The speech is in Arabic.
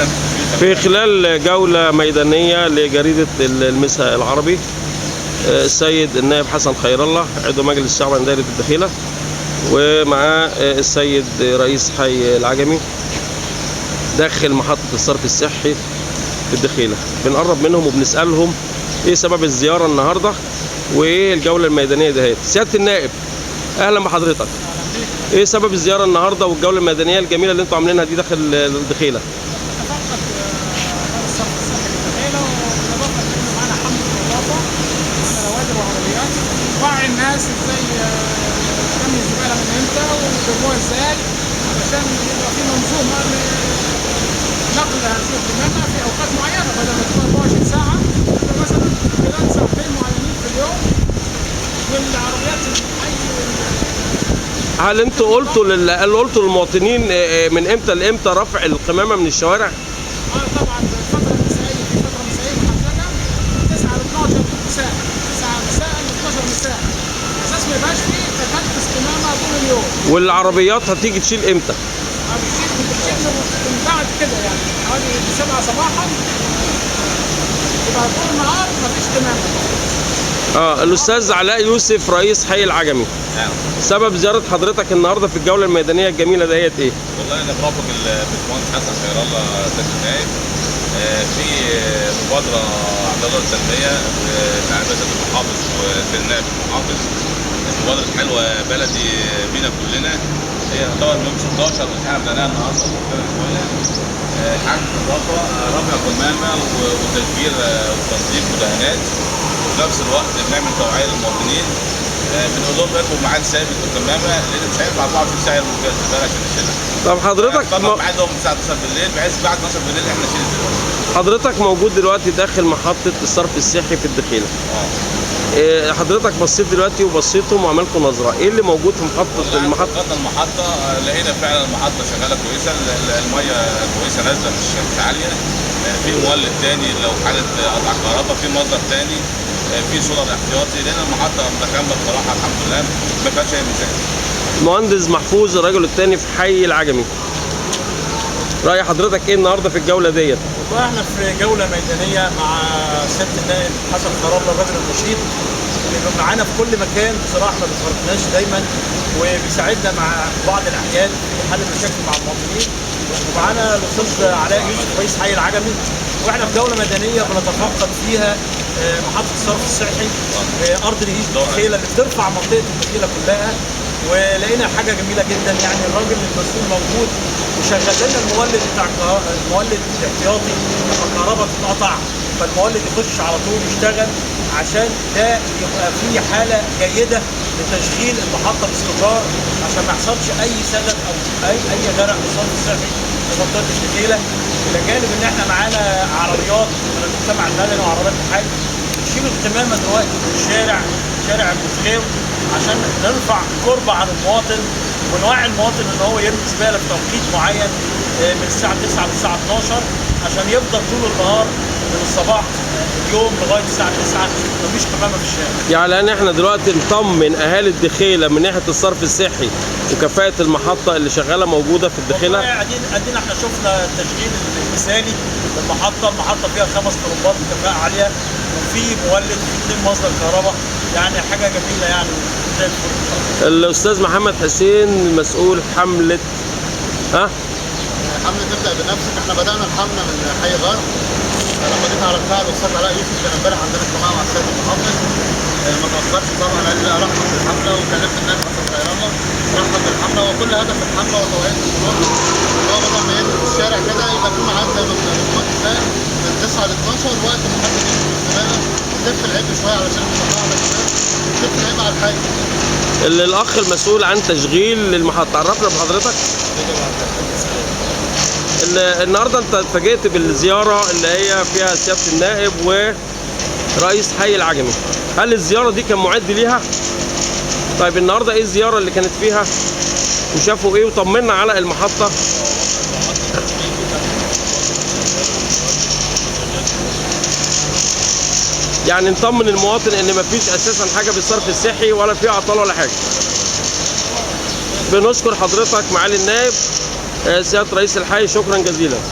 عندك في خلال جولة ميدانية لجريدة المساء العربي، السيد النائب حسن خير الله عضو مجلس الشعب عن دائرة الدخيلة، ومعاه السيد رئيس حي العجمي داخل محطة الصرف الصحي في الدخيلة. بنقرب منهم وبنسألهم ايه سبب الزيارة النهاردة وايه الجولة الميدانية دهيت. سيادة النائب اهلا بحضرتك. ايه سبب الزيارة النهاردة والجولة الميدانية الجميلة اللي انتوا عاملينها دي داخل الدخيلة؟ الصرف الصحي للدخيلة، وبالاضافه لانه معانا حمله نظافه على روادر وعربيات، وعي الناس ازاي رمي الزباله من امتى ويرموها ازاي، علشان يبقى في منظومه لنقل هذه القمامه في اوقات معينه، بدل ما تكون 24 ساعه تبقى مثلا خلال ساعتين معينين في اليوم. والعربيات الحي هل انتوا قلتوا للمواطنين من امتى لامتى رفع القمامة من الشوارع؟ طبعا الفتره المسائيه في فتره مسائيه محدده 9 ل 12 مساء، 9 مساء ل 12 مساء، اساس ما يبقاش فيه تكدس قمامه طول اليوم. والعربيات هتيجي تشيل امتى؟ بتشيل من بعد كده، يعني حوالي 7 صباحا يبقى طول النهار مفيش قمامه. الاستاذ علاء يوسف رئيس حي العجمي، سبب زيارة حضرتك النهارده في الجولة الميدانية الجميلة ديت ايه؟ والله انا برافق الباشمهندس حسن خير الله سيد النائب في مبادرة عملها التنمية مع مساعد المحافظ والنائب المحافظ. مبادرة حلوة بلدي بينا كلنا، هي تعتبر من يوم 16 اللي احنا بدأناها النهارده شوية. حاجة نظافة، رفع قمامة وتدبير وتنظيف ودهانات، وفي نفس الوقت بنعمل توعية للمواطنين. بنقول لهم اركبوا ميعاد ثابت للقمامة، لأن مش هينفع 24 ساعة يرموا فيها الزبالة عشان نشيلها. طب حضرتك طبعا ميعادهم الساعة 12 بالليل، بحيث بعد 12 بالليل احنا نشيل الزبالة. حضرتك موجود دلوقتي داخل محطة الصرف الصحي في الدخيلة. حضرتك بصيت دلوقتي وبصيتم وعملتوا نظرة، ايه اللي موجود في المحطة؟ المحطة لقينا فعلا المحطة شغالة كويسة، المية كويسة نازلة مش عالية. في مولد تاني لو حالة قطع كهرباء، في مصدر تاني، في سولار احتياطي، لان المحطة متكاملة بصراحة الحمد لله ما فيهاش أي مشاكل. المهندس محفوظ الرجل الثاني في حي العجمي، رأي حضرتك ايه النهارده في الجولة ديت؟ والله احنا في جولة ميدانية مع سيادة النائب حسن خير الله الراجل الرشيد، بيبقى معانا في كل مكان بصراحة، ما بيتفرقناش دايما، وبيساعدنا مع بعض الأحيان في حل المشاكل مع المواطنين. ومعانا الأستاذ علاء يوسف رئيس حي العجمي، واحنا في جولة ميدانية بنتفقد فيها محطة الصرف الصحي أرض الدخيلة اللي بترفع منطقة الدخيلة كلها. ولقينا حاجة جميلة جدا، يعني الراجل المسؤول موجود وشغل لنا المولد الاحتياطي لما الكهرباء تتقطع، فالمولد يخش على طول يشتغل، عشان ده يبقى في حالة جيدة لتشغيل المحطة باستمرار، عشان ما يحصلش أي سدد أو أي غرق في الصرف الصحي في منطقة الدخيلة. إلى جانب إن إحنا معانا عربيات من المجتمع المدني وعربيات الحي بتشيل القمامة دلوقتي من شارع المسخاوي، عشان نرفع الكربة عن المواطن ونوعي المواطن ان هو يرمي زباله في توقيت معين من الساعه 9 للساعه 12، عشان يفضل طول النهار من الصباح اليوم لغايه الساعه 9 مفيش قمامه في الشارع. يعني لان احنا دلوقتي نطمن اهالي الدخيله من ناحيه الصرف الصحي وكفاءه المحطه اللي شغاله موجوده في الدخيله. قاعدين احنا شفنا التشغيل المثالي المحطه فيها 5 طرمبات بكفاءه عاليه، وفي مولد وفي 2 مصدر كهرباء، يعني حاجه جميله يعني زي الفل. الاستاذ محمد حسين مسؤول حمله حمله تبدا بنفسك. احنا بدانا الحمله من حي غرب، لما جيت عرضتها على الاستاذ علاء يوسف كان امبارح عندنا اجتماع مع السيد المحافظ، ما تاخرش طبعا، قال لي لا رحب بالحمله، وكلمت النائب حسن خير الله رحب بالحمله. وكل هدف الحمله وتوعيه المواطن ان هو بدل ما ينزل في الشارع كده يبقى في ميعاد زي ما الباشمهندس قال من 9 ل 12 وقت محدد يمشي في الزباله، نلف العبء شويه علشان نطلعها على الشباب، نلف العبء على الحي. الاخ المسؤول عن تشغيل المحطه، عرفنا بحضرتك. النهارده انت اتفاجئت بالزياره اللي هي فيها سياده النائب ورئيس حي العجمي، هل الزياره دي كان معد ليها؟ طيب النهارده ايه الزياره اللي كانت فيها وشافوا ايه وطمنا على المحطه؟ يعني نطمن المواطن ان مفيش اساسا حاجه بالصرف الصحي ولا في اعطال ولا حاجه. بنشكر حضرتك معالي النائب سياده رئيس الحي، شكرا جزيلا.